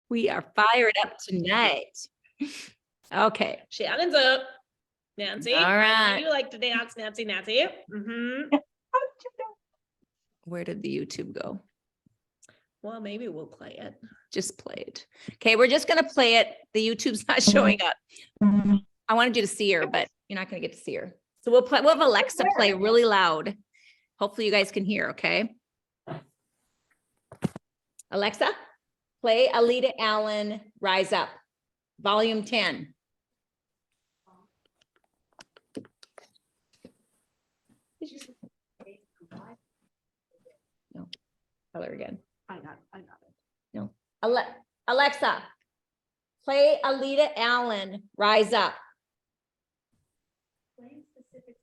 We are fired up tonight. Okay. Shannon's up. Nancy. All right. You like to dance, Nancy. Mm-hmm. Where did the YouTube go? Well, maybe we'll play it. Just play it. Okay, we're just going to play it. The YouTube's not showing up. I wanted you to see her, but you're not going to get to see her. So we'll have Alexa play really loud. Hopefully you guys can hear, okay? Alexa, play Alita Allen, Rise Up, volume 10. No, tell her again. I got it. No, Alexa, play Alita Allen, Rise Up.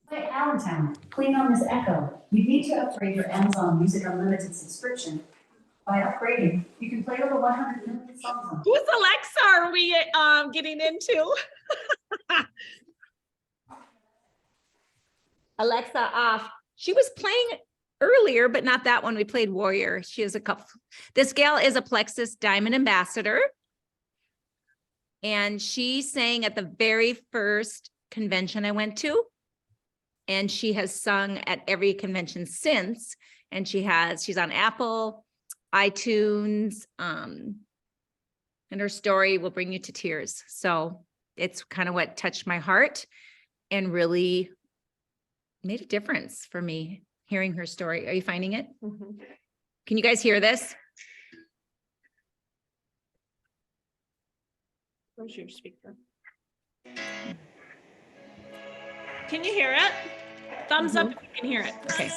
Hi, Allentown. Clean on this Echo. You need to upgrade your Amazon Music Unlimited subscription. By upgrading, you can play over 100 million songs on. Who's Alexa are we getting into? Alexa off. She was playing earlier, but not that one. We played Warrior. She is a couple. This gal is a Plexus Diamond Ambassador. And she sang at the very first convention I went to. And she has sung at every convention since. And she's on Apple, iTunes, and her story will bring you to tears. So it's kind of what touched my heart and really made a difference for me hearing her story. Are you finding it? Mm-hmm. Can you guys hear this? Where's your speaker? Can you hear it? Thumbs up if you can hear it. Okay.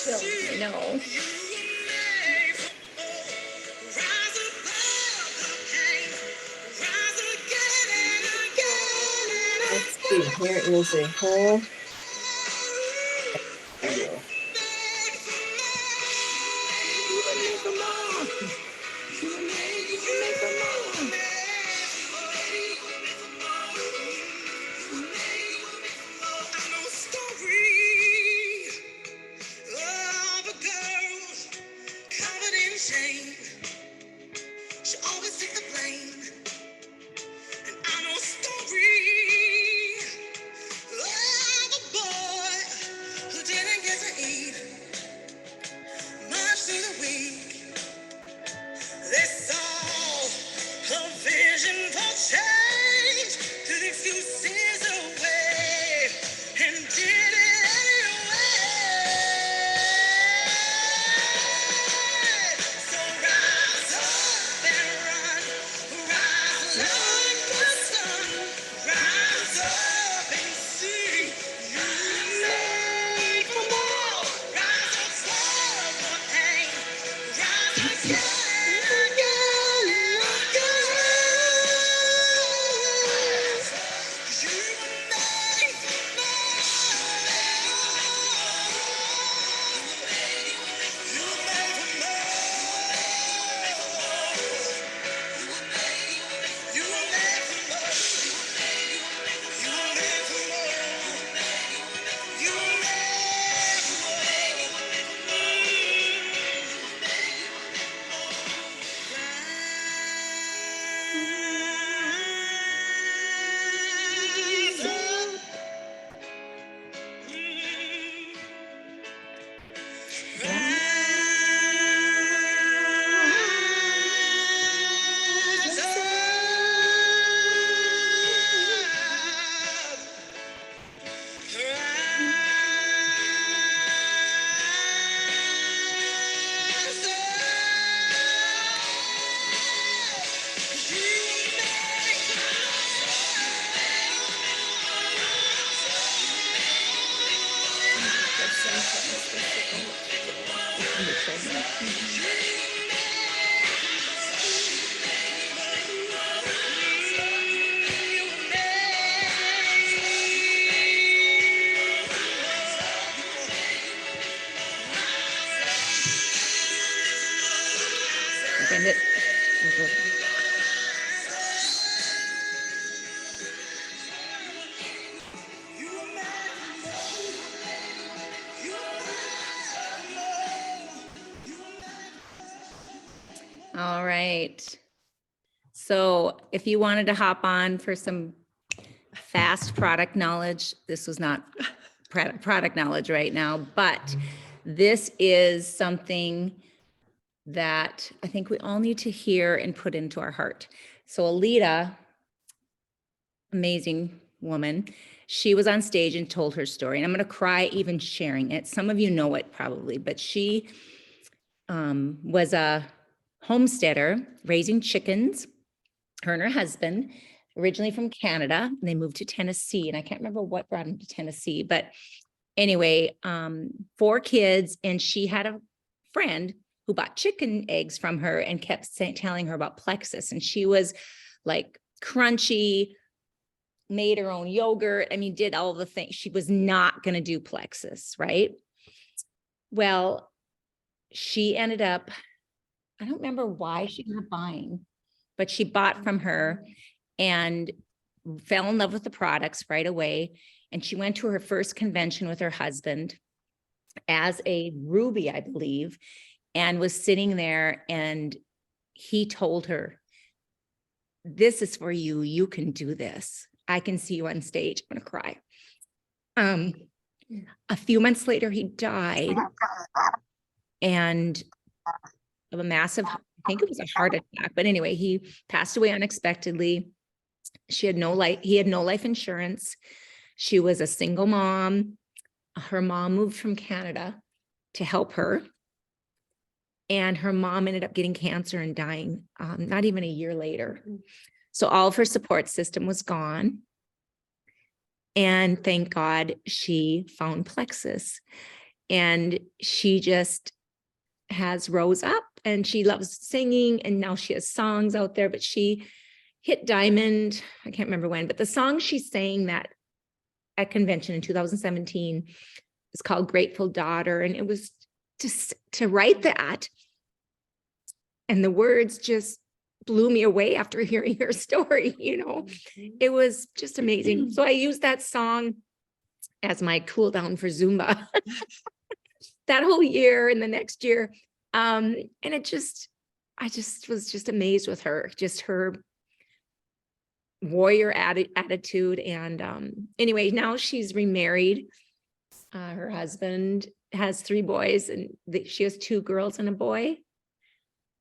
I know. Let's see, here is a whole video. She always took the blame, and I know story of a And it, all right. So if you wanted to hop on for some fast product knowledge, this was not product knowledge right now, but this is something that I think we all need to hear and put into our heart. So Alita, amazing woman, she was on stage and told her story, and I'm going to cry even sharing it. Some of you know it probably, but she was a homesteader raising chickens, her and her husband, originally from Canada, and they moved to Tennessee. And I can't remember what brought them to Tennessee, but anyway, 4 kids. And she had a friend who bought chicken eggs from her and kept telling her about Plexus. And she was like crunchy, made her own yogurt. I mean, did all the things. She was not going to do Plexus, right? Well, she ended up, I don't remember why she ended up buying, but she bought from her and fell in love with the products right away. And she went to her first convention with her husband as a Ruby, I believe, and was sitting there, and he told her, this is for you. You can do this. I can see you on stage. I'm going to cry. A few months later, he died, and of a massive, I think it was a heart attack, but anyway, he passed away unexpectedly. She had no life, he had no life insurance. She was a single mom. Her mom moved from Canada to help her. And her mom ended up getting cancer and dying not even a year later. So all of her support system was gone. And thank God she found Plexus. And she just has rose up, and she loves singing, and now she has songs out there, but she hit diamond. I can't remember when, but the song she sang that at convention in 2017 is called Grateful Daughter. And it was just to write that, and the words just blew me away after hearing her story. It was just amazing. So I used that song as my cool down for Zumba that whole year and the next year. And I just was just amazed with her, just her warrior attitude. And anyway, now she's remarried. Her husband has 3 boys, and she has 2 girls and a boy,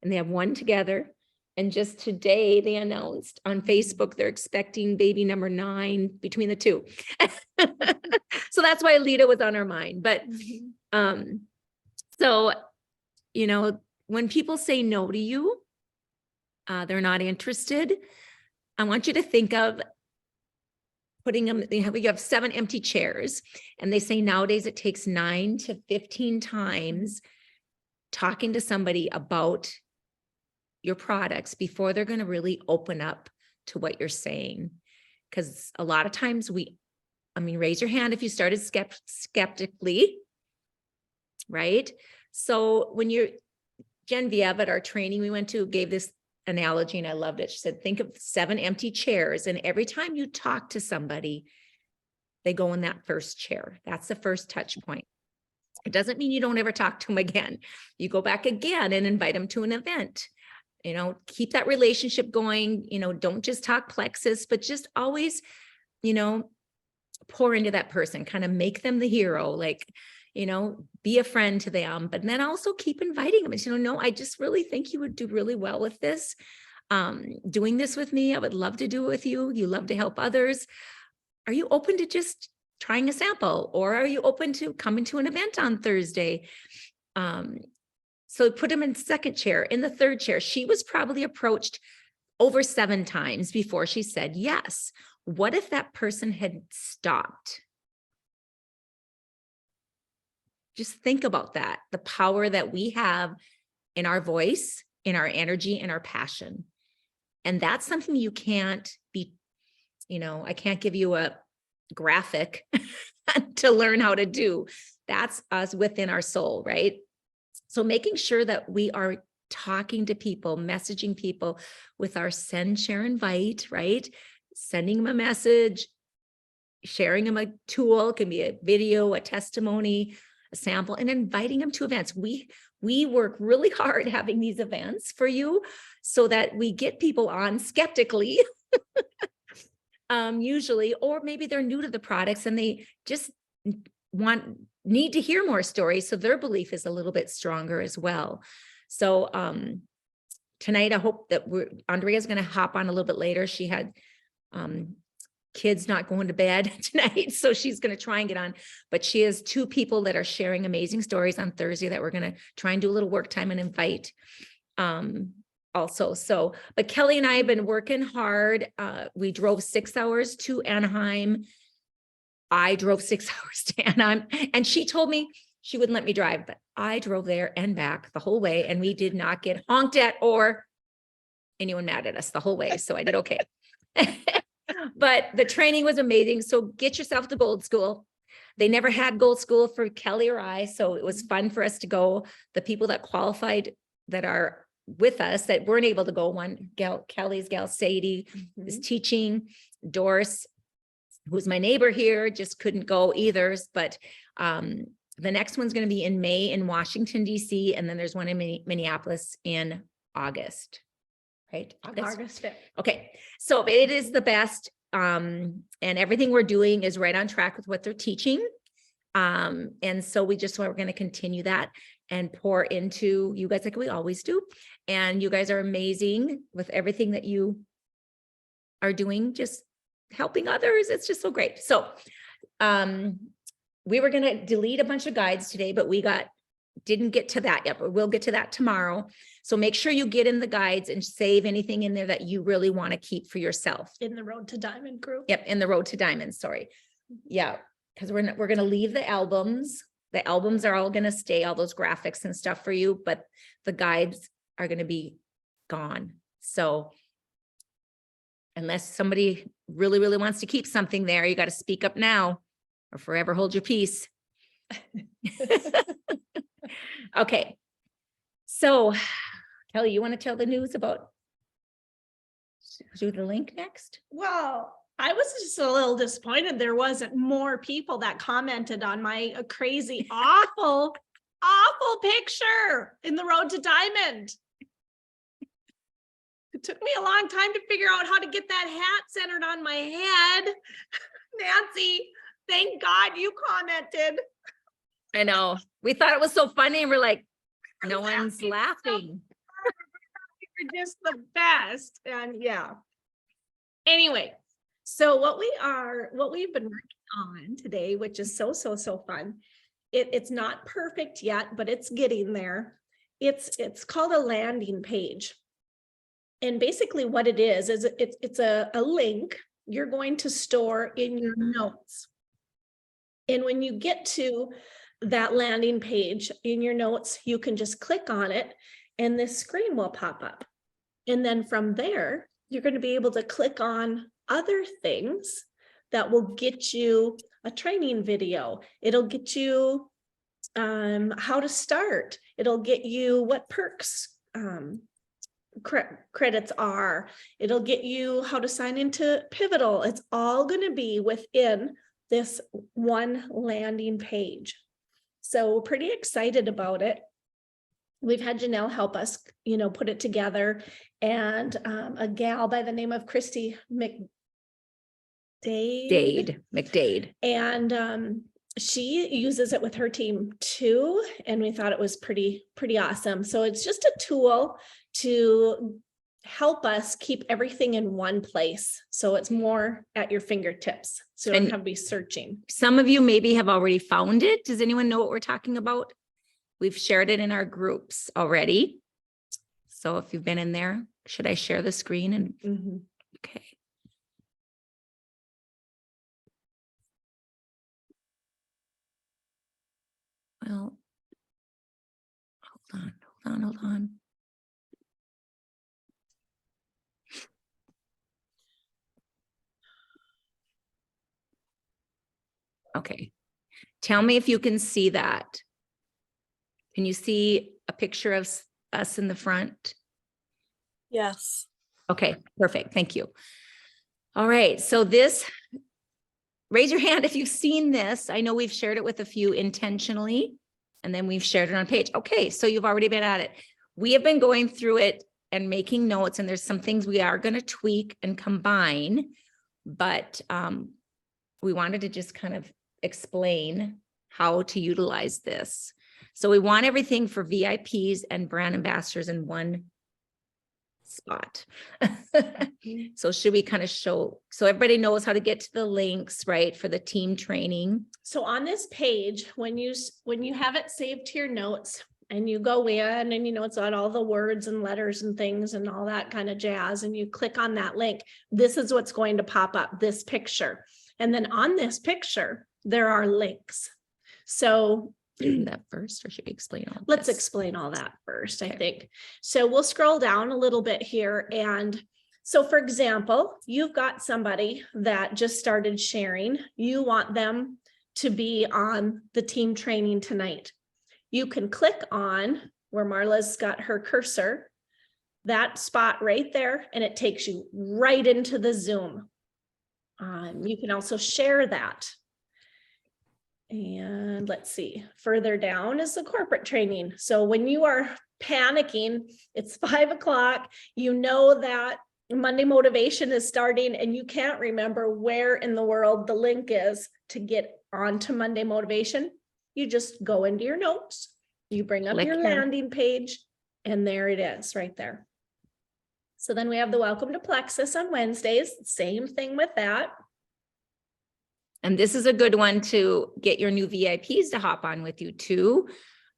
and they have 1 together. And just today they announced on Facebook they're expecting baby number 9 between the 2. So that's why Alita was on our mind. But so, when people say no to you, they're not interested. I want you to think of putting them, we have 7 empty chairs, and they say nowadays it takes 9 to 15 times talking to somebody about your products before they're going to really open up to what you're saying. Because a lot of times raise your hand if you started skeptically, right? So when Genevieve at our training we went to gave this analogy, and I loved it. She said, think of 7 empty chairs, and every time you talk to somebody, they go in that first chair. That's the first touch point. It doesn't mean you don't ever talk to them again. You go back again and invite them to an event. Keep that relationship going. Don't just talk Plexus, but just always, pour into that person, kind of make them the hero, be a friend to them, but then also keep inviting them. No, I just really think you would do really well with this. Doing this with me, I would love to do it with you. You love to help others. Are you open to just trying a sample, or are you open to coming to an event on Thursday? So put them in second chair, in the third chair. She was probably approached over 7 times before she said yes. What if that person had stopped? Just think about that, the power that we have in our voice, in our energy, in our passion. And that's something you can't be, I can't give you a graphic to learn how to do. That's us within our soul, right? So making sure that we are talking to people, messaging people with our send, share, invite, right? Sending them a message, sharing them a tool, it can be a video, a testimony, a sample, and inviting them to events. We work really hard having these events for you so that we get people on skeptically, usually, or maybe they're new to the products and they just need to hear more stories. So their belief is a little bit stronger as well. So tonight, I hope that Andrea's going to hop on a little bit later. She had kids not going to bed tonight, so she's going to try and get on. But she has 2 people that are sharing amazing stories on Thursday that we're going to try and do a little work time and invite also. So, but Kelly and I have been working hard. We drove 6 hours to Anaheim. I drove 6 hours to Anaheim, and she told me she wouldn't let me drive, but I drove there and back the whole way, and we did not get honked at or anyone mad at us the whole way. So I did okay. But the training was amazing. So get yourself to Gold School. They never had Gold School for Kelly or I, so it was fun for us to go. The people that qualified that are with us that weren't able to go, one gal, Kelly's gal Sadie is teaching. Doris, who's my neighbor here, just couldn't go either. But the next one's going to be in May in Washington, DC. And then there's one in Minneapolis in August. Right? August 5th. Okay. So it is the best. And everything we're doing is right on track with what they're teaching. And so we're going to continue that and pour into you guys like we always do. And you guys are amazing with everything that you are doing, just helping others. It's just so great. So we were going to delete a bunch of guides today, but didn't get to that yet, but we'll get to that tomorrow. So make sure you get in the guides and save anything in there that you really want to keep for yourself. In the Road to Diamond group. Yep, in the Road to Diamond, sorry. Yeah, because we're going to leave the albums. The albums are all going to stay, all those graphics and stuff for you, but the guides are going to be gone. So unless somebody really, really wants to keep something there, you got to speak up now or forever hold your peace. Okay. So Kelly, you want to tell the news about do the link next? Well, I was just a little disappointed there wasn't more people that commented on my crazy, awful picture in the Road to Diamond. It took me a long time to figure out how to get that hat centered on my head. Nancy, thank God you commented. I know. We thought it was so funny and we're like, no one's laughing. You're just the best. And yeah. Anyway, so what we've been working on today, which is so fun. It's not perfect yet, but it's getting there. It's called a landing page. And basically what it is it's a link you're going to store in your notes. And when you get to that landing page in your notes, you can just click on it and this screen will pop up. And then from there, you're going to be able to click on other things that will get you a training video. It'll get you how to start. It'll get you what perks credits are. It'll get you how to sign into Pivotal. It's all going to be within this one landing page. So we're pretty excited about it. We've had Janelle help us, put it together, and a gal by the name of Christy McDade. And she uses it with her team too. And we thought it was pretty awesome. So it's just a tool to help us keep everything in one place. So it's more at your fingertips. So you don't have to be searching. Some of you maybe have already found it. Does anyone know what we're talking about? We've shared it in our groups already. So if you've been in there, should I share the screen? And okay. Well, hold on. Hold on. Okay. Tell me if you can see that. Can you see a picture of us in the front? Yes. Okay, perfect. Thank you. All right. So this, raise your hand if you've seen this. I know we've shared it with a few intentionally, and then we've shared it on page. Okay. So you've already been at it. We have been going through it and making notes, and there's some things we are going to tweak and combine, but we wanted to just kind of explain how to utilize this. So we want everything for VIPs and brand ambassadors in one spot. So should we kind of show, so everybody knows how to get to the links, right, for the team training? So on this page, when you have it saved to your notes and you go in and it's got all the words and letters and things and all that kind of jazz, and you click on that link, this is what's going to pop up, this picture. And then on this picture, there are links. So That first, or should we explain all let's this? explain all that first, I Okay. think. So we'll scroll down a little bit here. And so for example, you've got somebody that just started sharing. You want them to be on the team training tonight. You can click on where Marla's got her cursor, that spot right there, and it takes you right into the Zoom. You can also share that. And let's see, further down is the corporate training. So when you are panicking, it's 5 o'clock, you know that Monday motivation is starting and you can't remember where in the world the link is to get onto Monday motivation. You just go into your notes, you bring up Click your here. landing page, and there it is right there. So then we have the Welcome to Plexus on Wednesdays, same thing with that. And this is a good one to get your new VIPs to hop on with you too.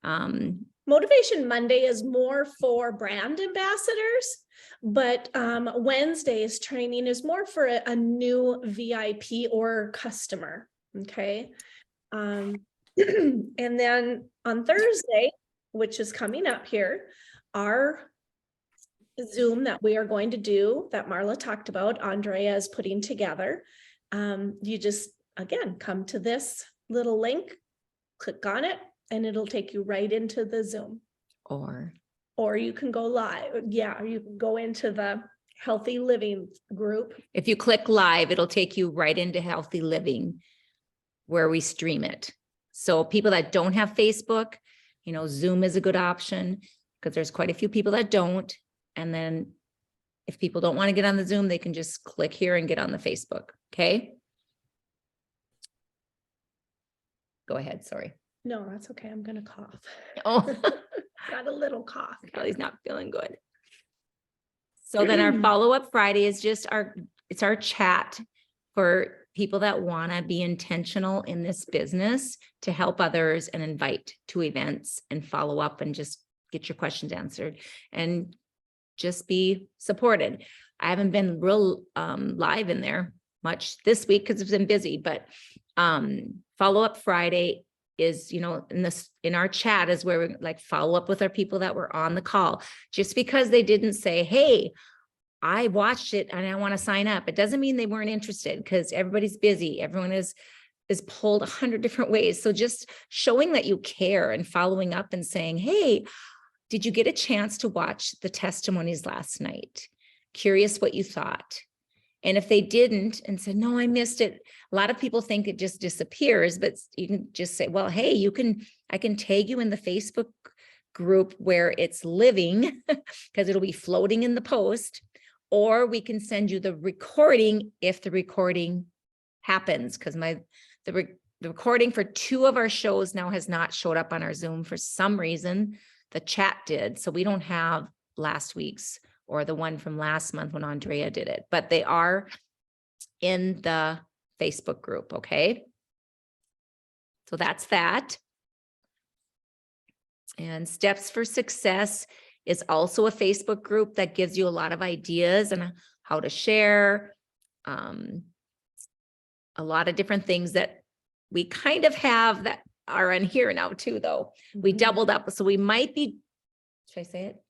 Motivation Monday is more for brand ambassadors, but Wednesday's training is more for a new VIP or customer. Okay. And then on Thursday, which is coming up here, our Zoom that we are going to do that Marla talked about, Andrea is putting together. You just, again, come to this little link, click on it, and it'll take you right into the Zoom. Or you can go live. Yeah, you can go into the Healthy Living group. If you click live, it'll take you right into Healthy Living where we stream it. So people that don't have Facebook, Zoom is a good option because there's quite a few people that don't. And then if people don't want to get on the Zoom, they can just click here and get on the Facebook. Okay. Go ahead. Sorry. No, that's okay. I'm going to cough. Oh, Got a little cough. Kelly's not feeling good. So then our follow-up Friday is just it's our chat for people that want to be intentional in this business to help others and invite to events and follow up and just get your questions answered and just be supported. I haven't been real live in there much this week because it's been busy, but follow-up Friday is, in our chat is where we follow up with our people that were on the call. Just because they didn't say, hey, I watched it and I want to sign up, it doesn't mean they weren't interested because everybody's busy. Everyone is pulled 100 different ways. So just showing that you care and following up and saying, hey, did you get a chance to watch the testimonies last night? Curious what you thought. And if they didn't and said, no, I missed it. A lot of people think it just disappears, but you can just say, well, hey, I can tag you in the Facebook group where it's living because it'll be floating in the post, or we can send you the recording if the recording happens. Because the recording for 2 of our shows now has not showed up on our Zoom for some reason. The chat did. So we don't have last week's or the one from last month when Andrea did it, but they are in the Facebook group. Okay. So that's that. And Steps for Success is also a Facebook group that gives you a lot of ideas and how to share a lot of different things that we kind of have that are in here now too, though. We doubled up. So we might be Should I say it?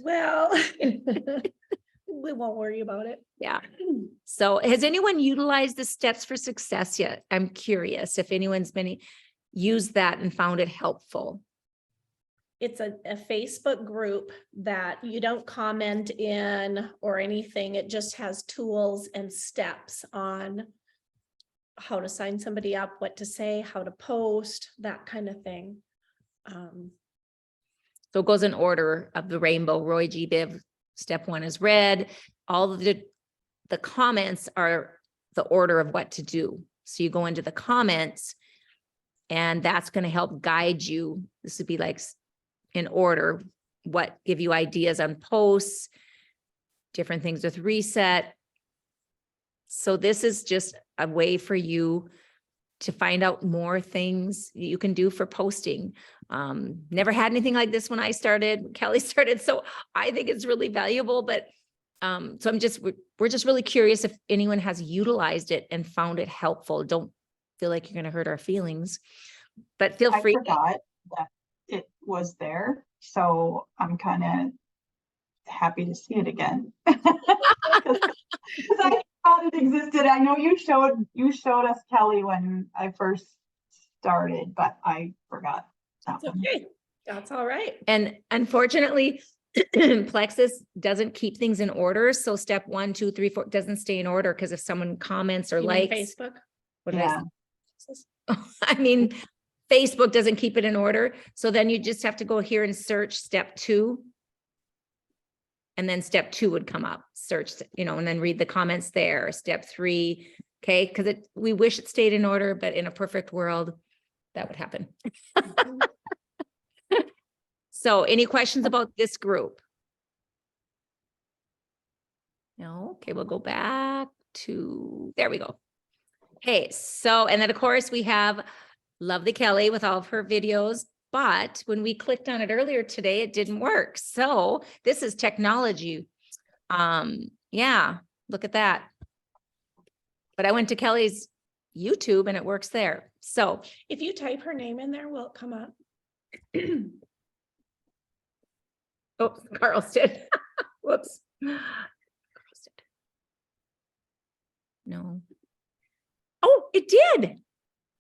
Well, we won't worry about it. Yeah. So has anyone utilized the steps for success yet? I'm curious if anyone's been used that and found it helpful. It's a Facebook group that you don't comment in or anything. It just has tools and steps on how to sign somebody up, what to say, how to post, that kind of thing. So it goes in order of the rainbow. Roy G. Biv, step 1 is red. All of the comments are the order of what to do. So you go into the comments and that's going to help guide you. This would be like in order, give you ideas on posts, different things with reset. So this is just a way for you to find out more things you can do for posting. Never had anything like this when I started. Kelly started, so I think it's really valuable. But so we're just really curious if anyone has utilized it and found it helpful. Don't feel like you're going to hurt our feelings, but feel free. I forgot that it was there, so I'm kind of happy to see it again. Because I thought it existed. I know you showed us, Kelly, when I first started, but I forgot that It's one. okay. That's all right. And unfortunately, Plexus doesn't keep things in order. So step 1, 2, 3, 4 doesn't stay in order because if someone comments or You mean likes, Facebook. what did I Yeah. say? I mean, Facebook doesn't keep it in order. So then you just have to go here and search step 2. And then step 2 would come up, search, and then read the comments there. Step 3. Okay. Cause we wish it stayed in order, but in a perfect world, that would happen. So any questions about this group? No. Okay. We'll go back to, there we go. Okay. So, and then of course we have lovely Kelly with all of her videos, but when we clicked on it earlier today, it didn't work. So this is technology. Yeah, look at that. But I went to Kelly's YouTube and it works there. So If you type her name in there, will it come up? oh, Carl's did. Whoops. Carl's did. No. Oh, it did.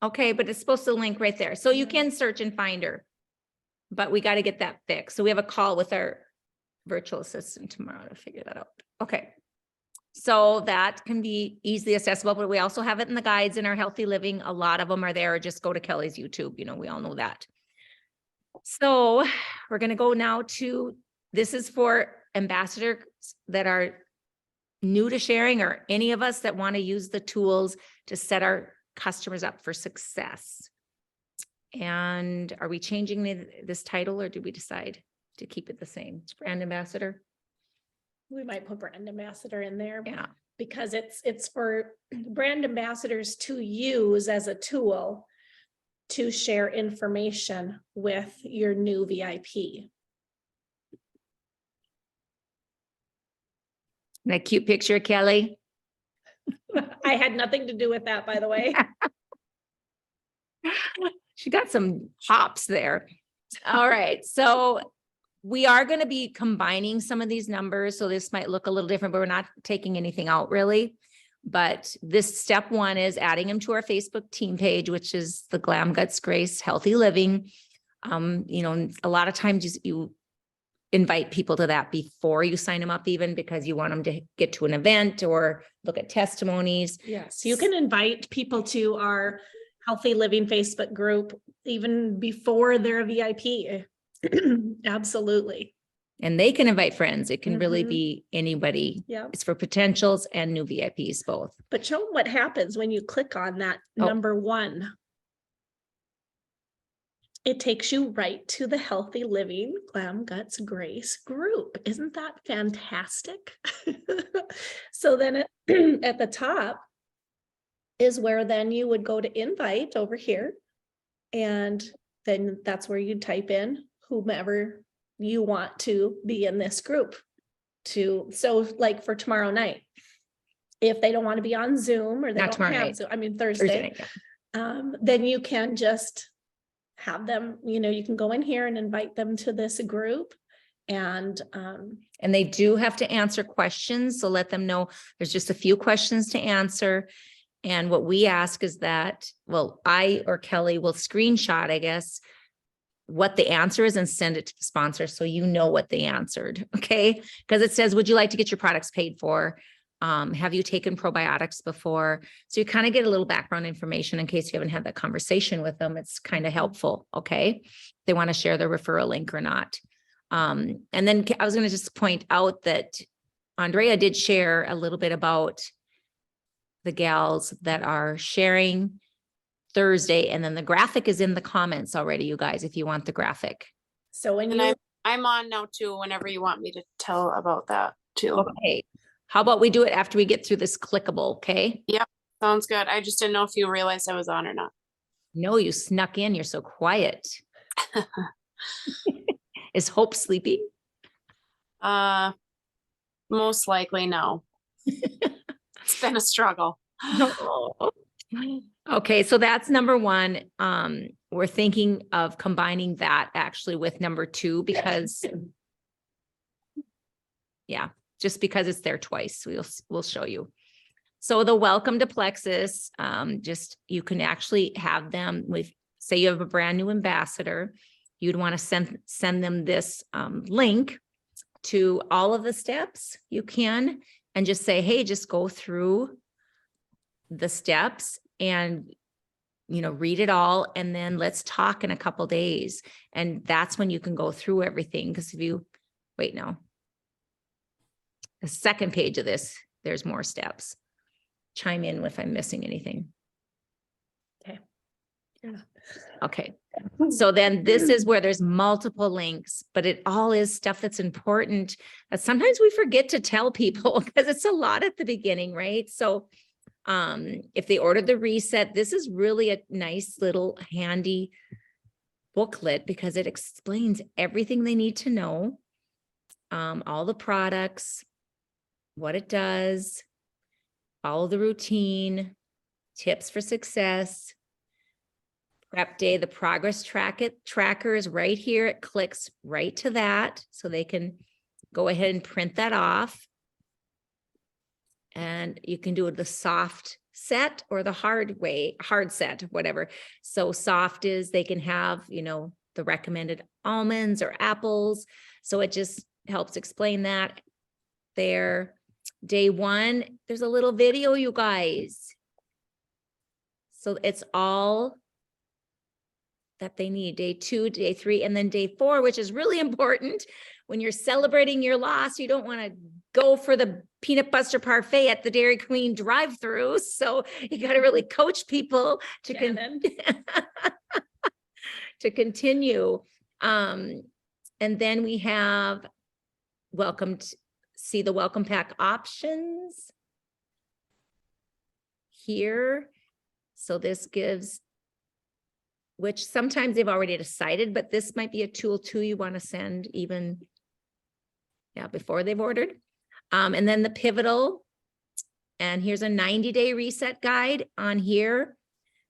Okay, but it's supposed to link right there. So you can search and find her, but we got to get that fixed. So we have a call with our virtual assistant tomorrow to figure that out. Okay. So that can be easily accessible, but we also have it in the guides in our healthy living. A lot of them are there. Just go to Kelly's YouTube. We all know that. So we're going to go now to, this is for ambassadors that are new to sharing or any of us that want to use the tools to set our customers up for success. And are we changing this title or did we decide to keep it the same? Brand ambassador? We might put brand ambassador in there. Yeah. Because it's for brand ambassadors to use as a tool to share information with your new VIP. That cute picture, Kelly. I had nothing to do with that, by the way. She got some hops there. All right. So we are going to be combining some of these numbers. So this might look a little different, but we're not taking anything out really. But this step 1 is adding them to our Facebook team page, which is the Glam Guts Grace Healthy Living. A lot of times you invite people to that before you sign them up, even because you want them to get to an event or look at testimonies. Yes, you can invite people to our Healthy Living Facebook group even before they're a VIP. Absolutely. And they can invite friends. It can really Mhm. be anybody. Yeah. It's for potentials and new VIPs both. But show them what happens when you click on that number 1. It takes you right to the Healthy Living Glam Guts Grace group. Isn't that fantastic? So then at the top is where then you would go to invite over here. And then that's where you type in whomever you want to be in this group so like for tomorrow night, if they don't want to be on Zoom or they Not don't tomorrow have night. Zoom, I mean Thursday Thursday, night, yeah. then you can just have them, you can go in here and invite them to this group. And they do have to answer questions. So let them know there's just a few questions to answer. And what we ask is that, well, I or Kelly will screenshot, I guess, what the answer is and send it to the sponsor. So you know what they answered. Okay. Because it says, would you like to get your products paid for? Have you taken probiotics before? So you kind of get a little background information in case you haven't had that conversation with them. It's kind of helpful. Okay. They want to share their referral link or not. And then I was going to just point out that Andrea did share a little bit about the gals that are sharing Thursday. And then the graphic is in the comments already, you guys, if you want the graphic. so when And I'm on now too, whenever you want me to tell about that too. Okay. How about we do it after we get through this clickable? Okay. Sounds good. I just didn't know if you realized I was on or not. No, you snuck in. You're so quiet. Is Hope sleeping? Most likely no. It's been a struggle. Okay, so that's number one. We're thinking of combining that actually with number two because just because it's there twice, we'll show you. So the welcome to Plexus, just you can actually have them with, say you have a brand new ambassador, you'd want to send them this link to all of the steps you can, and just say, hey, just go through the steps and read it all, and then let's talk in a couple days. And that's when you can go through everything. Because if you wait, no, the second page of this, there's more steps. Chime in if I'm missing anything. Okay. Yeah. Okay. So then this is where there's multiple links, but it all is stuff that's important that sometimes we forget to tell people because it's a lot at the beginning, right? So if they ordered the reset, this is really a nice little handy booklet because it explains everything they need to know, all the products, what it does, follow the routine, tips for success, prep day, the progress tracker is right here. It clicks right to that. So they can go ahead and print that off. And you can do it the soft set or the hard set, whatever. So soft is they can have, the recommended almonds or apples. So it just helps explain that there. Day one, there's a little video, you guys. So it's all that they need. Day two, day three, and then day four, which is really important. When you're celebrating your loss, you don't want to go for the peanut butter parfait at the Dairy Queen drive-through. So you got to really coach people to to continue. And then we have see the welcome pack options here. So this gives, which sometimes they've already decided, but this might be a tool too you want to send even before they've ordered. And then the pivotal, and here's a 90-day reset guide on here.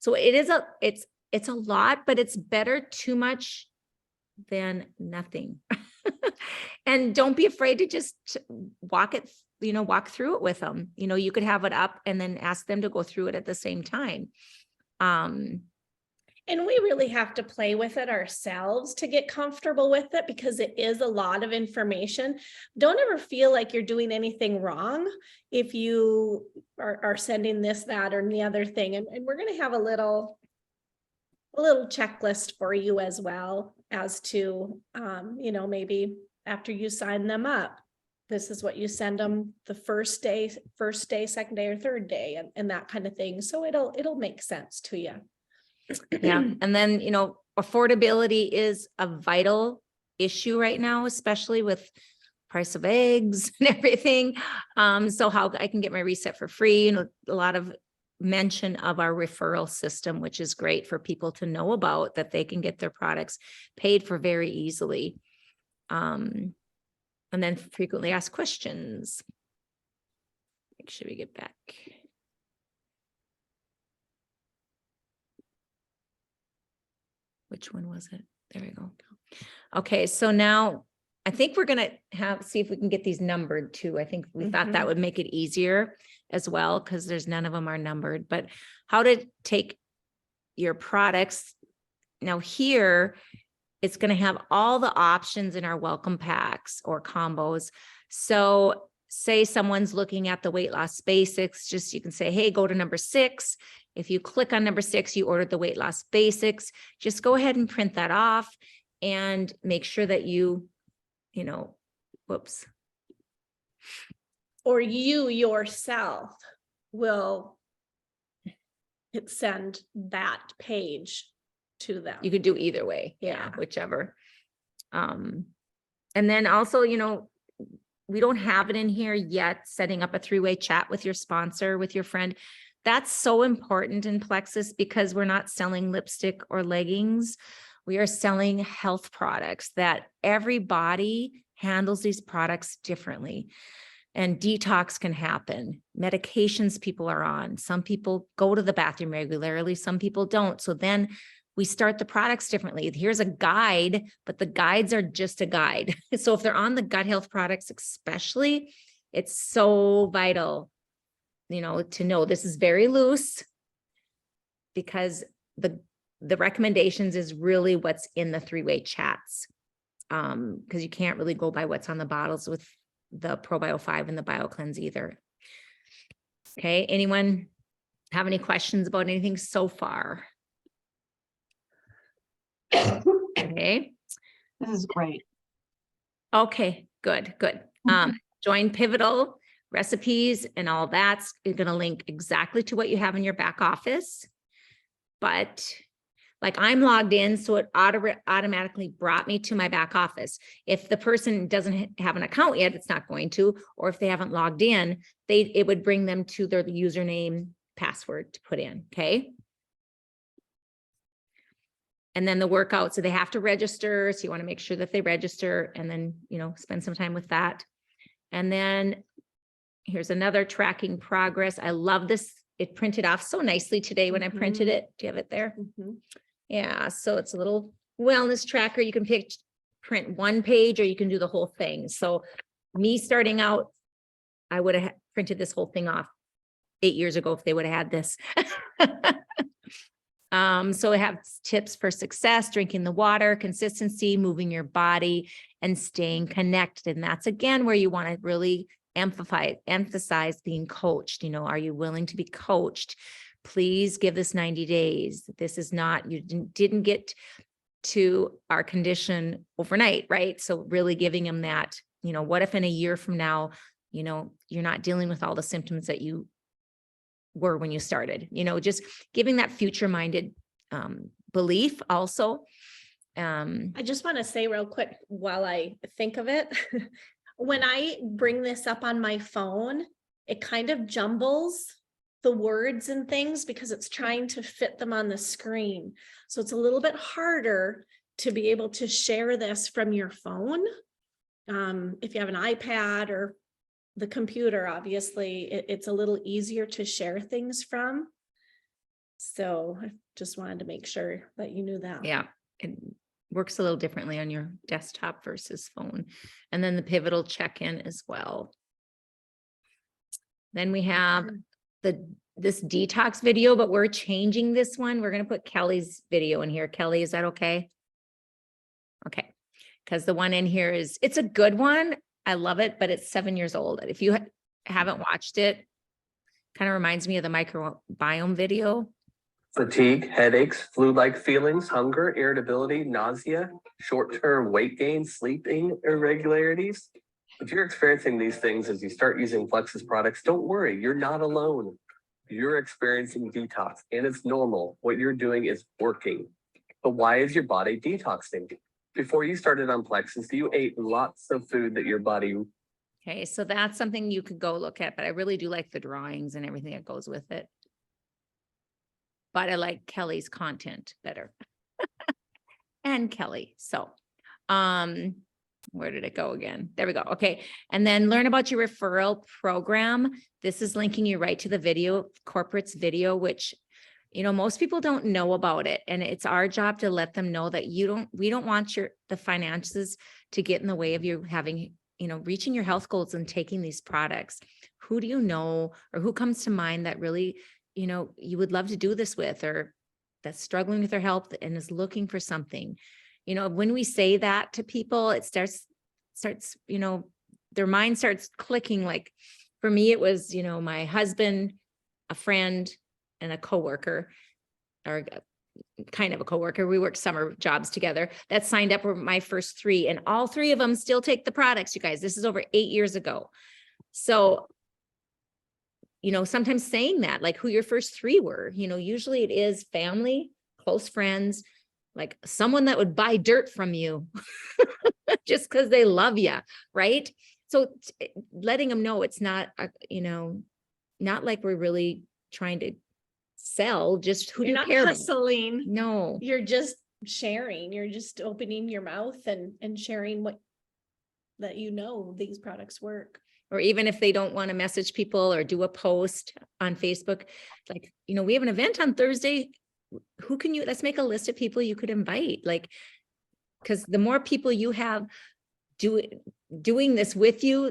So it's a lot, but it's better too much than nothing. And don't be afraid to just walk through it with them. You could have it up and then ask them to go through it at the same time. And we really have to play with it ourselves to get comfortable with it because it is a lot of information. Don't ever feel like you're doing anything wrong if you are sending this, that, or the other thing. And we're going to have a little checklist for you as well as to, maybe after you sign them up, this is what you send them the first day, second day, or third day, and that kind of thing. So it'll make sense to you. Yeah. And then, affordability is a vital issue right now, especially with price of eggs and everything. So how I can get my reset for free, a lot of mention of our referral system, which is great for people to know about, that they can get their products paid for very easily. And then frequently asked questions. Make sure we get back. which one was it? There we go. Okay, so now I think we're gonna see if we can get these numbered too. I think we thought that would make it easier as well, because there's none of them are numbered, but how to take your products. Now here, it's gonna have all the options in our welcome packs or combos. So say someone's looking at the weight loss basics, just you can say, hey, go to number 6. If you click on number 6, you ordered the weight loss basics, just go ahead and print that off and make sure that you know, whoops. Or you yourself will send that page to them. You could do either way. Yeah. Whichever. And then also, you know, we don't have it in here yet, setting up a 3-way chat with your sponsor, with your friend. That's so important in Plexus because we're not selling lipstick or leggings. We are selling health products that everybody handles these products differently. And detox can happen. Medications people are on. Some people go to the bathroom regularly. Some people don't. So then we start the products differently. Here's a guide, but the guides are just a guide. So if they're on the gut health products, especially, it's so vital, you know, to know this is very loose because the recommendations is really what's in the 3-way chats. Because you can't really go by what's on the bottles with the ProBio 5 and the BioCleanse either. Okay, anyone have any questions about anything so far? Okay. This is great. Okay, good. Join Pivotal recipes and all that's going to link exactly to what you have in your back office. But like I'm logged in, so it automatically brought me to my back office. If the person doesn't have an account yet, it's not going to, or if they haven't logged in, it would bring them to their username, password to put in, okay? And then the workout, so they have to register. So you want to make sure that they register and then, you know, spend some time with that. And then here's another tracking progress. I love this. It printed off so nicely today when I printed it. Do you have it there? Yeah, so it's a little wellness tracker. You can print one page or you can do the whole thing. So me starting out, I would have printed this whole thing off 8 years ago if they would have had this. So I have tips for success, drinking the water, consistency, moving your body, and staying connected. And that's again where you want to really emphasize being coached. You know, are you willing to be coached? Please give this 90 days. This is not, you didn't get to our condition overnight, right? So really giving them that, you know, what if in a year from now, you know, you're not dealing with all the symptoms that you were when you started, you know, just giving that future-minded belief also. I just want to say real quick while I think of it, when I bring this up on my phone, it kind of jumbles the words and things because it's trying to fit them on the screen. So it's a little bit harder to be able to share this from your phone. If you have an iPad or the computer, obviously, it's a little easier to share things from. So I just wanted to make sure that you knew that. Yeah, it works a little differently on your desktop versus phone. And then the pivotal check-in as well. Then we have this detox video, but we're changing this one. We're going to put Kelly's video in here. Kelly, is that okay? Okay. Because the one in here it's a good one. I love it, but it's 7 years old. If you haven't watched it, kind of reminds me of the microbiome video. Fatigue, headaches, flu-like feelings, hunger, irritability, nausea, short-term weight gain, sleeping irregularities. If you're experiencing these things as you start using Plexus products, don't worry, you're not alone. You're experiencing detox and it's normal. What you're doing is working. But why is your body detoxing? Before you started on Plexus, you ate lots of food that your body. Okay, so that's something you could go look at, but I really do like the drawings and everything that goes with it. But I like Kelly's content better. And Kelly. So, where did it go again? There we go. Okay. And then learn about your referral program. This is linking you right to the video, corporate's video, which most people don't know about it, and it's our job to let them know that we don't want the finances to get in the way of you having, reaching your health goals and taking these products. Who do you know, or who comes to mind that really, you would love to do this with, or that's struggling with their health and is looking for something? When we say that to people, it starts, their mind starts clicking. Like for me, it was, my husband, a friend, and a coworker, or kind of a coworker. We worked summer jobs together, that signed up were my first 3, and all 3 of them still take the products, you guys. This is over 8 years ago. So, sometimes saying that, like who your first 3 were, usually it is family, close friends, like someone that would buy dirt from you just because they love you, right? So letting them know it's not, not like we're really trying to sell, just who do You're you not care about? hustling. No. You're just sharing. You're just opening your mouth and sharing that these products work. Or even if they don't want to message people or do a post on Facebook, like, we have an event on Thursday. Let's make a list of people you could invite. Like, because the more people you have doing this with you,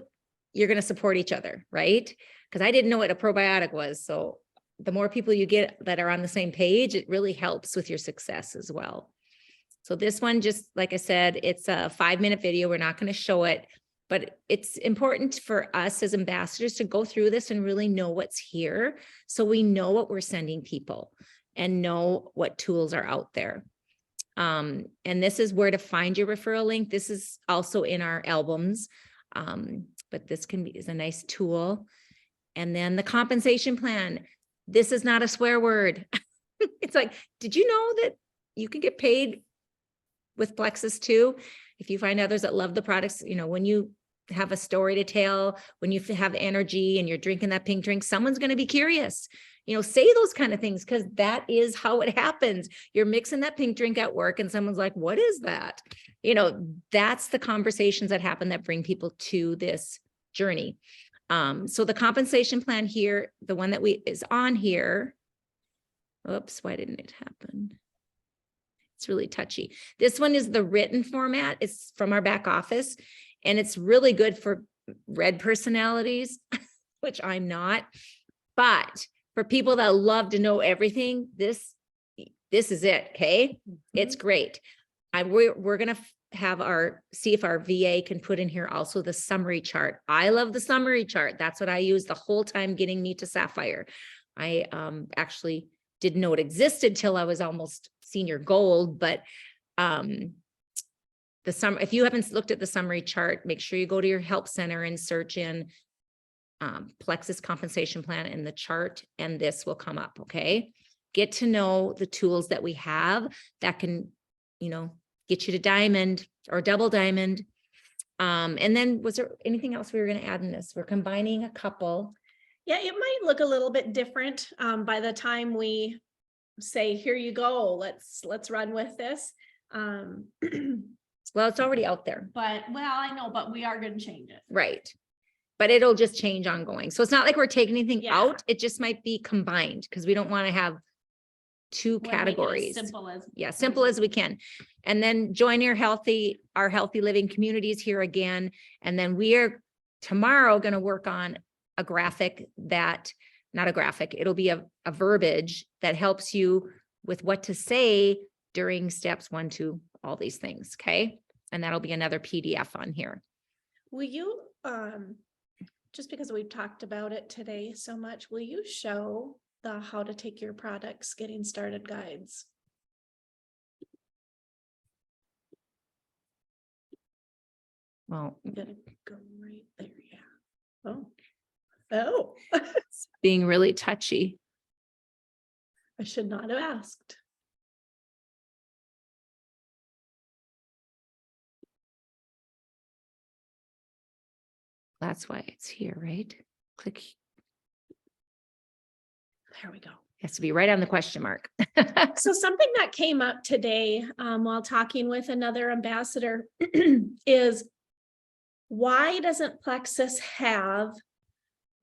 you're going to support each other, right? Because I didn't know what a probiotic was. So the more people you get that are on the same page, it really helps with your success as well. So this one, just like I said, it's a 5-minute video. We're not going to show it, but it's important for us as ambassadors to go through this and really know what's here, so we know what we're sending people and know what tools are out there. And this is where to find your referral link. This is also in our albums, but this is a nice tool. And then the compensation plan. This is not a swear word. It's like, did you know that you can get paid with Plexus too? If you find others that love the products, when you have a story to tell, when you have energy and you're drinking that pink drink, someone's going to be curious. Say those kind of things, because that is how it happens. You're mixing that pink drink at work and someone's like, what is that? That's the conversations that happen that bring people to this journey. So the compensation plan here, the one that is on here. Oops, why didn't it happen? It's really touchy. This one is the written format. It's from our back office, and it's really good for red personalities, which I'm not. But for people that love to know everything, this is it. Okay. It's great. We're going to see if our VA can put in here also the summary chart. I love the summary chart. That's what I used the whole time getting me to Sapphire. I actually didn't know it existed till I was almost senior gold, but if you haven't looked at the summary chart, make sure you go to your help center and search in Plexus compensation plan in the chart, and this will come up. Okay. Get to know the tools that we have that can, get you to diamond or double diamond. And then was there anything else we were going to add in this? We're combining a couple. Yeah, it might look a little bit different by the time we say, here you go, let's run with this. Well, it's already out there. But I know, but we are going to change it. Right. But it'll just change ongoing. So it's not like we're taking anything Yeah. out. It just might be combined, because we don't want to have 2 We'll make it as categories. simple as We can. And then join our healthy living communities here again. And then we are tomorrow going to work on a graphic it'll be a verbiage that helps you with what to say during steps 1, 2, all these things. Okay. And that'll be another PDF on here. Will you, just because we've talked about it today so much, will you show the how to take your products getting started guides? Well, I'm gonna go right there. Yeah. Oh, it's being really touchy. I should not have asked. That's why it's here, right? Click. There we go. It has to be right on the question mark. So something that came up today while talking with another ambassador is, why doesn't Plexus have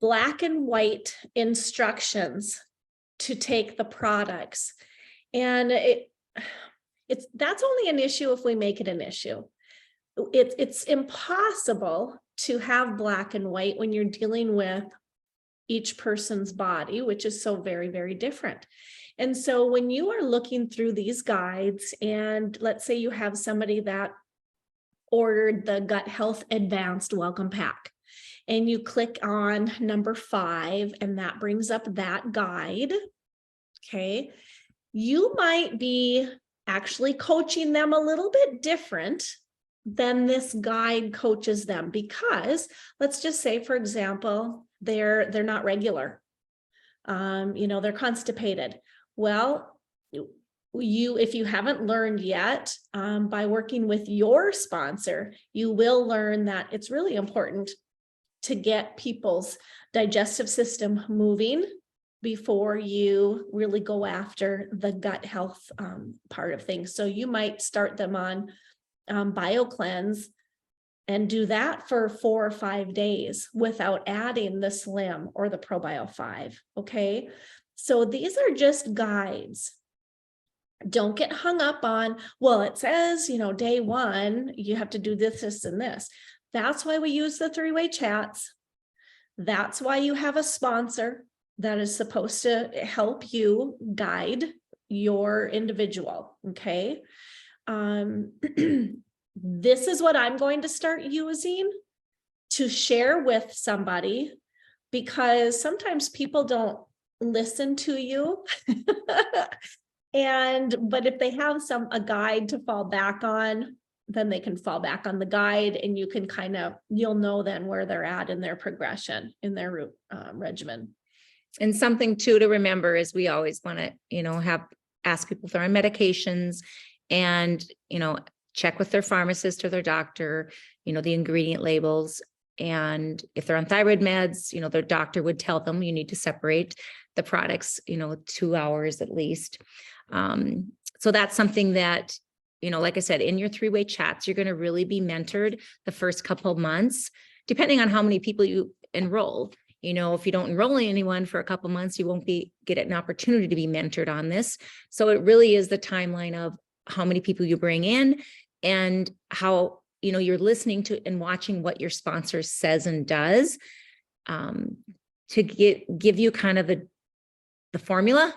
black and white instructions to take the products. And that's only an issue if we make it an issue. It's impossible to have black and white when you're dealing with each person's body, which is so very, very different. And so when you are looking through these guides, and let's say you have somebody that ordered the Gut Health Advanced Welcome Pack, and you click on number 5, and that brings up that guide. Okay. You might be actually coaching them a little bit different than this guide coaches them, because let's just say, for example, they're not regular. They're constipated. Well, if you haven't learned yet, by working with your sponsor, you will learn that it's really important to get people's digestive system moving before you really go after the gut health part of things. So you might start them on BioCleanse and do that for 4 or 5 days without adding the Slim or the ProBio 5. Okay. So these are just guides. Don't get hung up on, well, it says, day 1, you have to do this, this, and this. That's why we use the 3-way chats. That's why you have a sponsor that is supposed to help you guide your individual. Okay. This is what I'm going to start using to share with somebody, because sometimes people don't listen to you. But if they have a guide to fall back on, then they can fall back on the guide, and you can you'll know then where they're at in their progression, in their regimen. And something too to remember is we always want to, ask people if they're on medications, and, check with their pharmacist or their doctor, the ingredient labels. And if they're on thyroid meds, their doctor would tell them you need to separate the products, 2 hours at least. So that's something that, like I said, in your 3-way chats, you're going to really be mentored the first couple of months, depending on how many people you enroll. If you don't enroll anyone for a couple of months, you won't get an opportunity to be mentored on this. So it really is the timeline of how many people you bring in, and how, you're listening to and watching what your sponsor says and does, to give you kind of the formula.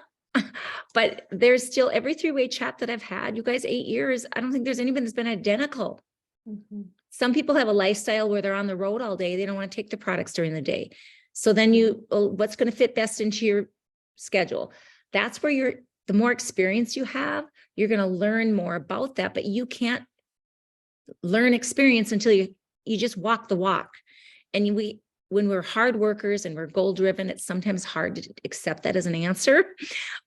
But there's still, every 3-way chat that I've had, you guys, 8 years, I don't think there's anyone that's been identical. Mm-hmm. Some people have a lifestyle where they're on the road all day. They don't want to take the products during the day. So then what's going to fit best into your schedule? That's where the more experience you have, you're going to learn more about that, but you can't learn experience until you just walk the walk. And when we're hard workers and we're goal driven, it's sometimes hard to accept that as an answer,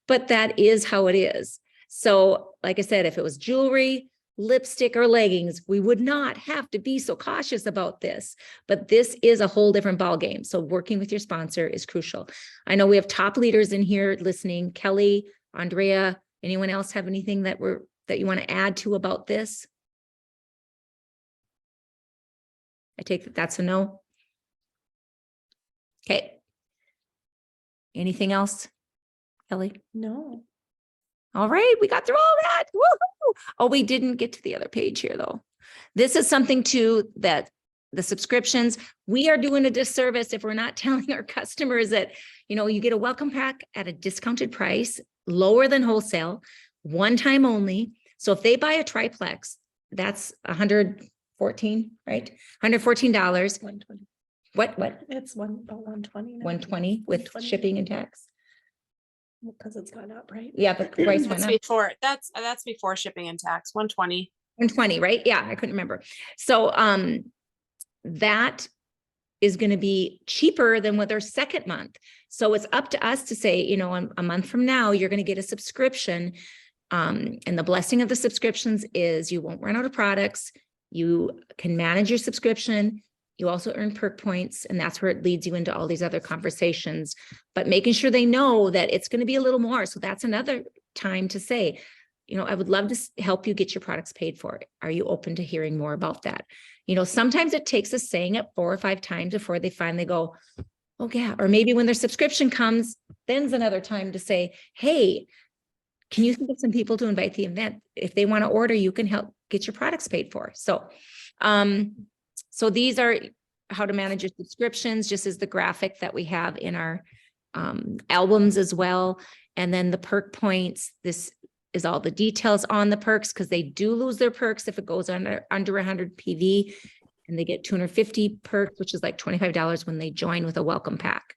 but that is how it is. So like I said, if it was jewelry, lipstick, or leggings, we would not have to be so cautious about this, but this is a whole different ballgame. So working with your sponsor is crucial. I know we have top leaders in here listening. Kelly, Andrea, anyone else have anything that you want to add to about this? I take that's a no. Okay. Anything else, Kelly? No. All right, we got through all that. Woo-hoo! Oh, we didn't get to the other page here though. This is something too that the subscriptions, we are doing a disservice if we're not telling our customers that, you get a welcome pack at a discounted price, lower than wholesale, one time only. So if they buy a triplex, that's $114, right? $114. 120. What? It's about 120 now. 120 with 120. shipping and tax. Because it's gone up, right? Yeah, but the price went That's up. that's before shipping and tax. 120. 120, right? Yeah, I couldn't remember. So that is going to be cheaper than with our second month. So it's up to us to say, a month from now, you're going to get a subscription. And the blessing of the subscriptions is you won't run out of products. You can manage your subscription. You also earn perk points, and that's where it leads you into all these other conversations, but making sure they know that it's going to be a little more. So that's another time to say, I would love to help you get your products paid for. Are you open to hearing more about that? Sometimes it takes us saying it 4 or 5 times before they finally go, Oh yeah, or maybe when their subscription comes, then's another time to say, hey, can you think of some people to invite the event? If they want to order, you can help get your products paid for. So, so these are how to manage your subscriptions, just as the graphic that we have in our albums as well. And then the perk points, this is all the details on the perks, because they do lose their perks if it goes under 100 PV, and they get 250 perks, which is like $25 when they join with a welcome pack.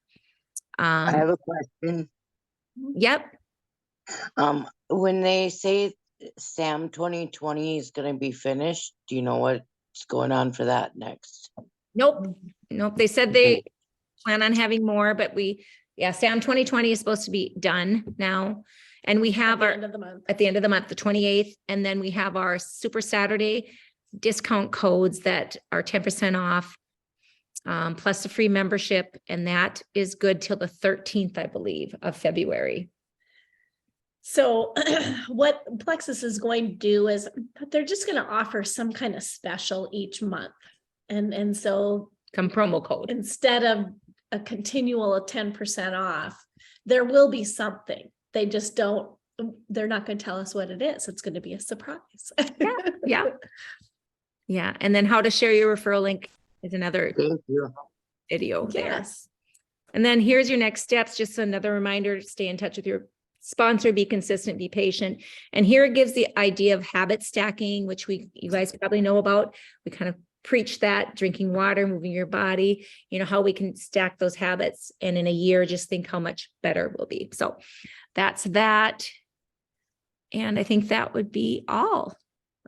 I have a question. Yep. When they say SAM 2020 is gonna be finished, do you know what's going on for that next? Nope. They said they plan on having more, but SAM 2020 is supposed to be done now. And we have At the our, end of the month. at the end of the month, the 28th, and then we have our Super Saturday discount codes that are 10% off, plus a free membership. And that is good till the 13th, I believe, of February. So what Plexus is going to do is they're just going to offer some kind of special each month. And so Come promo code. instead of a continual 10% off, there will be something. They just they're not going to tell us what it is. It's going to be a surprise. Yeah. Yeah. And then how to share your referral link is another Thank you. video there. Yes. And then here's your next steps. Just another reminder to stay in touch with your sponsor, be consistent, be patient. And here it gives the idea of habit stacking, which you guys probably know about. We kind of preach that, drinking water, moving your body, how we can stack those habits. And in a year, just think how much better we'll be. So that's that. And I think that would be all,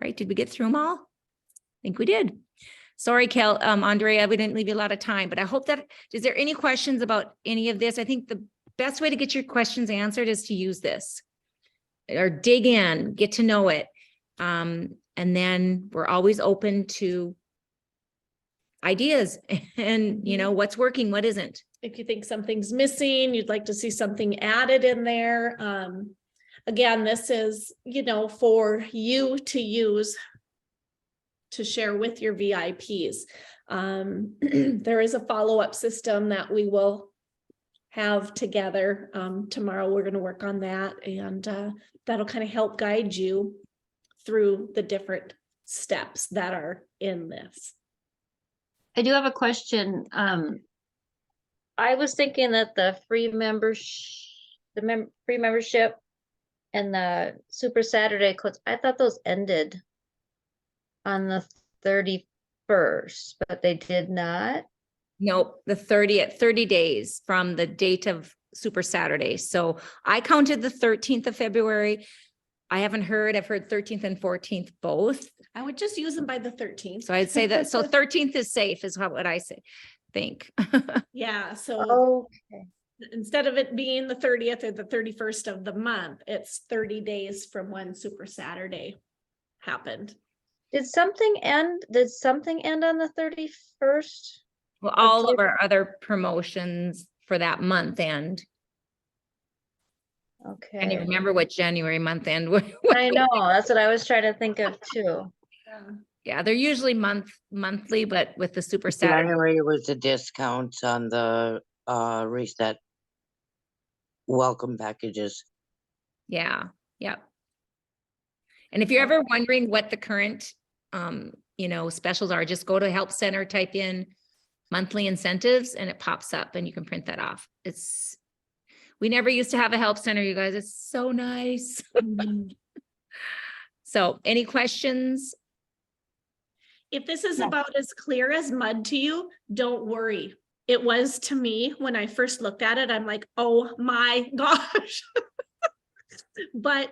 right? Did we get through them all? I think we did. Sorry, Andrea, we didn't leave you a lot of time, but I hope that, is there any questions about any of this? I think the best way to get your questions answered is to use this or dig in, get to know it. And then we're always open to ideas and, what's working, what isn't. If you think something's missing, you'd like to see something added in there. Again, this is, for you to use to share with your VIPs. There is a follow-up system that we will have together. Tomorrow, we're going to work on that, and that'll kind of help guide you through the different steps that are in this. I do have a question. I was thinking that the free free membership and the Super Saturday codes, I thought those ended on the 31st, but they did not. Nope, the 30 days from the date of Super Saturday. So I counted the 13th of February. I've heard 13th and 14th both. I would just use them by the 13th. So I'd say that, so 13th is safe is what I think. Yeah, so Okay. instead of it being the 30th or the 31st of the month, it's 30 days from when Super Saturday happened. Did something end on the 31st? Well, all of our other promotions for that month end. Okay. Can you remember what January month end was? I know, that's what I was trying to think of too. Yeah, they're usually monthly, but with the Super Saturday. January was the discounts on the reset welcome packages. Yeah, yep. And if you're ever wondering what the current, specials are, just go to Help Center, type in monthly incentives, and it pops up and you can print that off. We never used to have a Help Center, you guys. It's so nice. So any questions? If this is about as clear as mud to you, don't worry. It was to me when I first looked at it, I'm like, oh my gosh. But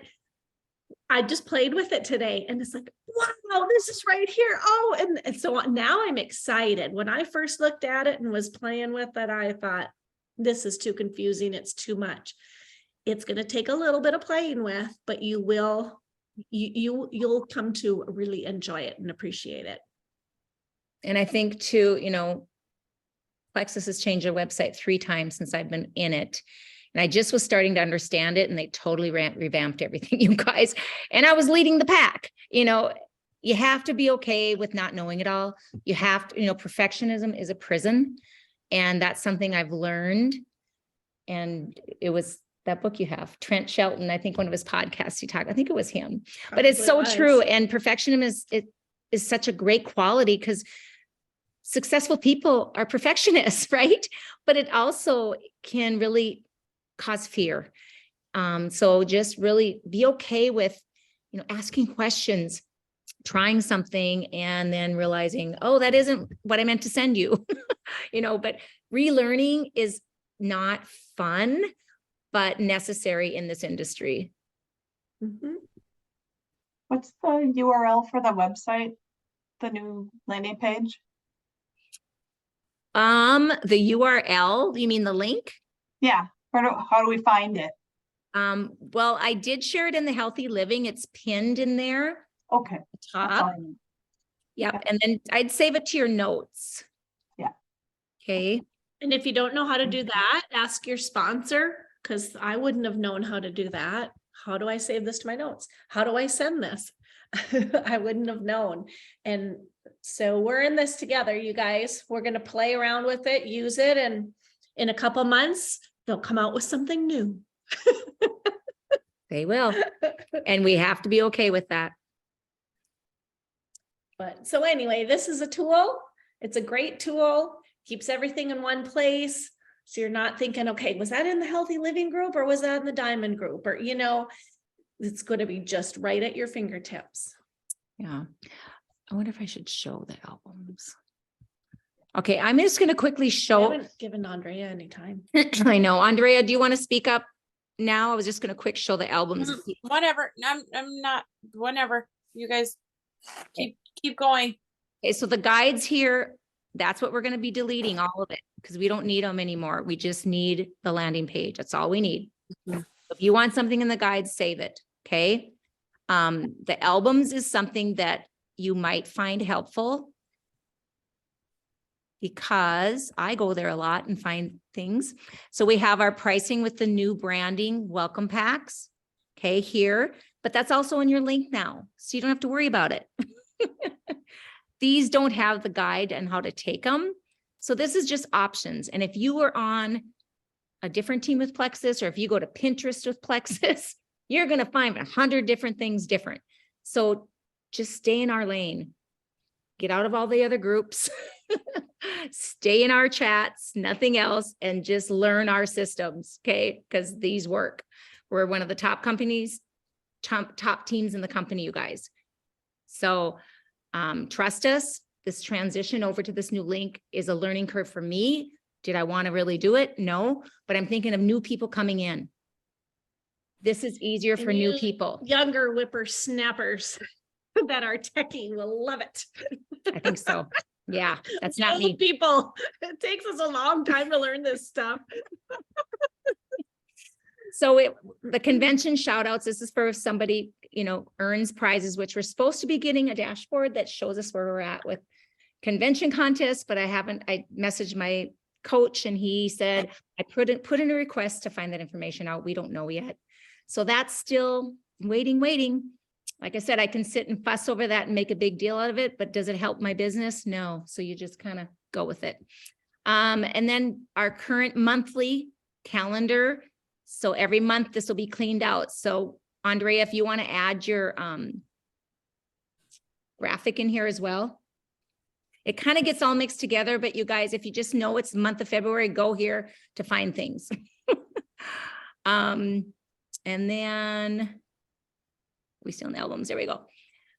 I just played with it today and it's like, wow, this is right here. Oh, and so now I'm excited. When I first looked at it and was playing with it, I thought, this is too confusing. It's too much. It's going to take a little bit of playing with, but you'll come to really enjoy it and appreciate it. And I think too, Plexus has changed their website 3 times since I've been in it. And I just was starting to understand it, and they totally revamped everything, you guys. And I was leading the pack. You have to be okay with not knowing it all. You have to, perfectionism is a prison. And that's something I've learned. And it was that book you have, Trent Shelton, I think one of his podcasts he talked, I think it was him, but it's so Probably true. was. And perfectionism is such a great quality because successful people are perfectionists, right? But it also can really cause fear. So just really be okay with, asking questions, trying something, and then realizing, oh, that isn't what I meant to send you, but relearning is not fun, but necessary in this industry. Mhm. What's the URL for the website? The new landing page? The URL, you mean the link? Yeah, how do we find it? Well, I did share it in the Healthy Living. It's pinned in there. Okay. That's all Top. I need. Yep. Okay. And then I'd save it to your notes. Yeah. Okay. And if you don't know how to do that, ask your sponsor, because I wouldn't have known how to do that. How do I save this to my notes? How do I send this? I wouldn't have known. And so we're in this together, you guys. We're going to play around with it, use it, and in a couple months, they'll come out with something new. They will. And we have to be okay with that. But so anyway, this is a tool. It's a great tool, keeps everything in one place. So you're not thinking, okay, was that in the Healthy Living group or was that in the Diamond group? Or, it's going to be just right at your fingertips. Yeah. I wonder if I should show the albums. Okay. I'm just going to quickly I show. haven't given Andrea any time. I know. Andrea, do you want to speak up now? I was just going to quick show the albums. Whatever. I'm not, whenever. You guys keep going. Okay, so the guides here, that's what we're going to be deleting, all of it, because we don't need them anymore. We just need the landing page. That's all we need. If you want something in the guides, save it. Okay. The albums is something that you might find helpful because I go there a lot and find things. So we have our pricing with the new branding welcome packs. Okay, here, but that's also in your link now. So you don't have to worry about it. These don't have the guide on how to take them. So this is just options. And if you were on a different team with Plexus, or if you go to Pinterest with Plexus, you're going to find 100 different things different. So just stay in our lane, get out of all the other groups, stay in our chats, nothing else, and just learn our systems. Okay. Because these work. We're one of the top companies, top teams in the company, you guys. So trust us. This transition over to this new link is a learning curve for me. Did I want to really do it? No, but I'm thinking of new people coming in. This is easier for And new you people. Younger whippersnappers that are techie will love it. I think so. Yeah, that's not Old me. people. It takes us a long time to learn this stuff. So the convention shout outs, this is for if somebody, earns prizes, which we're supposed to be getting a dashboard that shows us where we're at with convention contests, but I messaged my coach and he said, I put in a request to find that information out. We don't know yet. So that's still waiting. Like I said, I can sit and fuss over that and make a big deal out of it, but does it help my business? No. So you just kind of go with it. And then our current monthly calendar. So every month this will be cleaned out. So Andrea, if you want to add your graphic in here as well. It kind of gets all mixed together, but you guys, if you just know it's the month of February, go here to find things. And then we still in the albums. There we go.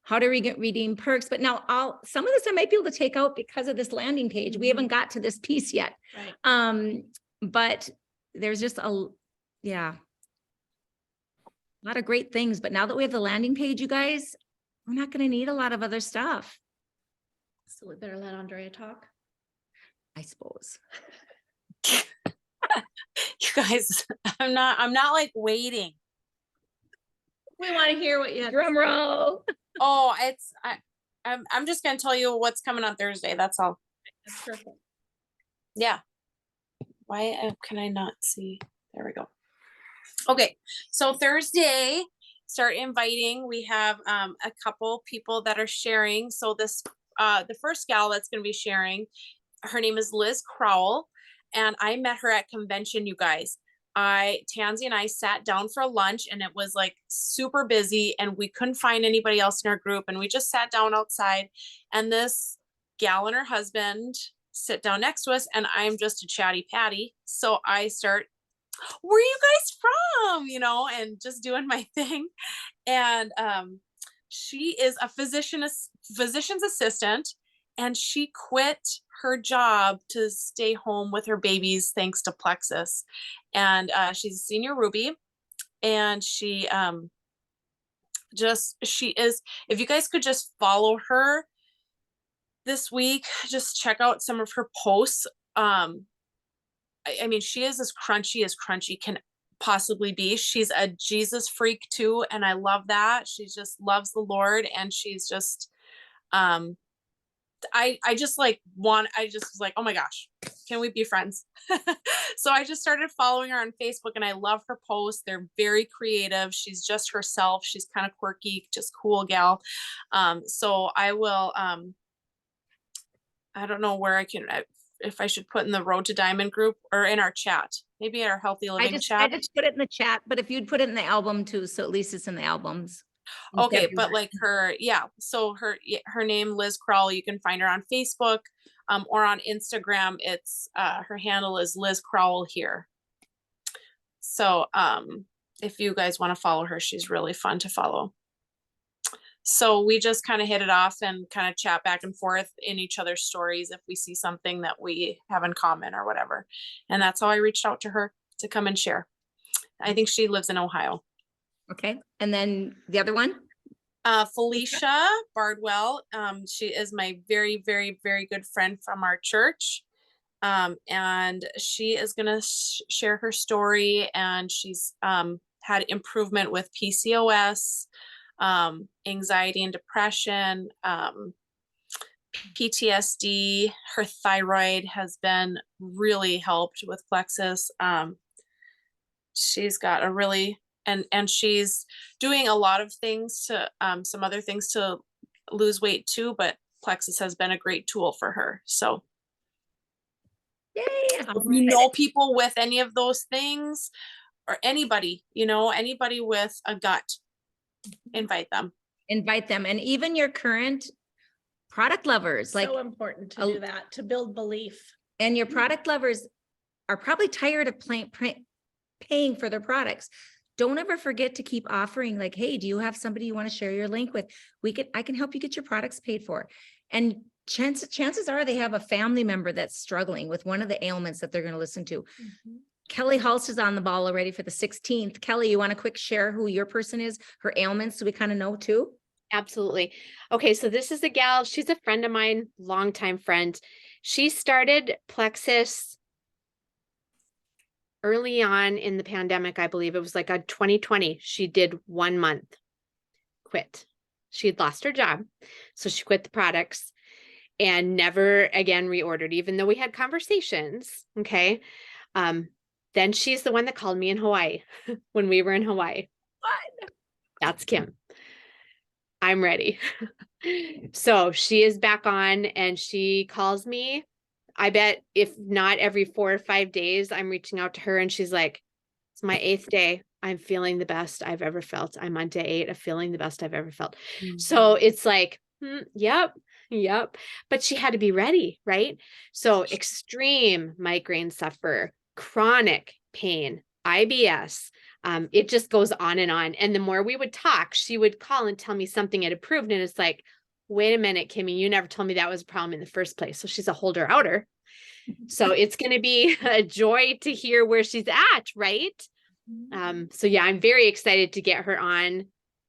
How to redeem perks. But now some of this I might be able to take out because of this landing page. We haven't got to this piece yet. Right. But there's just a lot of great things. But now that we have the landing page, you guys, we're not going to need a lot of other stuff. So we better let Andrea talk. I suppose. You guys, I'm not like waiting. We want to hear what you have. Drum roll. Oh, I'm just gonna tell you what's coming on Thursday. That's all. That's perfect. Yeah. Why can I not see? There we go. Okay, so Thursday, start inviting. We have a couple people that are sharing. So this the first gal that's going to be sharing, her name is Liz Crowell. and I met her at convention, you guys. Tansy and I sat down for lunch, and it was like super busy, and we couldn't find anybody else in our group, and we just sat down outside, and this gal and her husband sit down next to us, and I'm just a chatty patty. So I start, where are you guys from? You know, and just doing my thing. And she is a physician's assistant, and she quit her job to stay home with her babies thanks to Plexus. And she's a senior Ruby, and she is, if you guys could just follow her this week, just check out some of her posts. I mean, she is as crunchy can possibly be. She's a Jesus freak too, and I love that. She just loves the Lord, and she's just I just was like, oh my gosh, can we be friends? So I just started following her on Facebook, and I love her posts. They're very creative. She's just herself. She's kind of quirky, just cool gal. So I will I don't know where if I should put in the Road to Diamond group or in our chat, maybe our Healthy Living I chat. just put it in the chat, but if you'd put it in the album too, so at least it's in the albums. Okay, but like so her name, Liz Crowell, you can find her on Facebook, or on Instagram. It's her handle is Liz Crowell here. So if you guys want to follow her, she's really fun to follow. So we just kind of hit it off and kind of chat back and forth in each other's stories if we see something that we have in common or whatever. And that's how I reached out to her to come and share. I think she lives in Ohio. Okay, and then the other one? Felicia Bardwell. She is my very, very, very good friend from our church. And she is going to share her story, and she's had improvement with PCOS, anxiety and depression, PTSD. Her thyroid has been really helped with Plexus. She's got a really, and she's doing a lot of things to some other things to lose weight too, but Plexus has been a great tool for her. So Yay! if you know people with any of those things, or anybody, anybody with a gut, invite them. And even your current product lovers, like, So important to do that, to build belief. and your product lovers are probably tired of paying for their products. Don't ever forget to keep offering, like, hey, do you have somebody you want to share your link with? I can help you get your products paid for. And chances are they have a family member that's struggling with one of the ailments that they're going to listen to. Mm-hmm. Kelly Hulse is on the ball already for the 16th. Kelly, you want to quick share who your person is, her ailments, so we kind of know too? Absolutely. Okay, so this is a gal. She's a friend of mine, longtime friend. She started Plexus early on in the pandemic. I believe it was like a 2020. She did 1 month, quit. She had lost her job, so she quit the products and never again reordered, even though we had conversations. Okay. Then she's the one that called me in Hawaii when we were in Hawaii. Fun. That's Kim. I'm ready. So she is back on, and she calls me. I bet if not every 4 or 5 days, I'm reaching out to her, and she's like, it's my 8th day. I'm feeling the best I've ever felt. I'm on day 8 of feeling the best I've ever felt. Mm-hmm. So it's like, yep. But she had to be ready, right? So extreme migraine sufferer, chronic pain, IBS. It just goes on. And the more we would talk, she would call and tell me something had improved. And it's like, wait a minute, Kimmy, you never told me that was a problem in the first place. So she's a holder outer. So it's going to be a joy to hear where she's at. Right. So yeah, I'm very excited to get her on,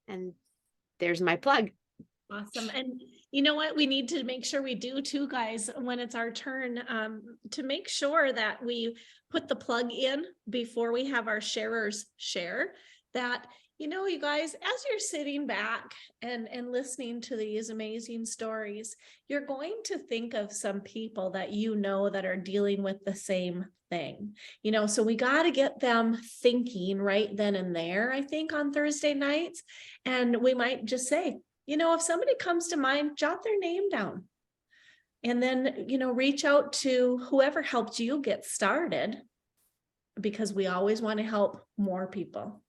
and there's my plug. Awesome. And you know what we need to make sure we do too, guys, when it's our turn, to make sure that we put the plug in before we have our sharers share that, you guys, as you're sitting back and listening to these amazing stories, you're going to think of some people that that are dealing with the same thing, so we got to get them thinking right then and there, I think, on Thursday nights. And we might just say, if somebody comes to mind, jot their name down. And then, reach out to whoever helped you get started, because we always want to help more people.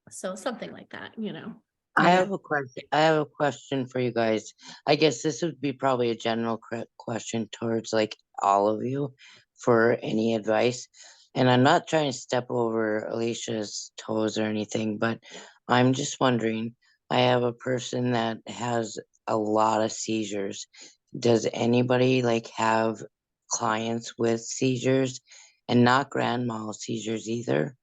So something like that. I Yeah. have a question. I have a question for you guys. I guess this would be probably a general question towards like all of you for any advice. And I'm not trying to step over Alicia's toes or anything, but I'm just wondering, I have a person that has a lot of seizures. Does anybody like have clients with seizures, and not grand mal seizures either?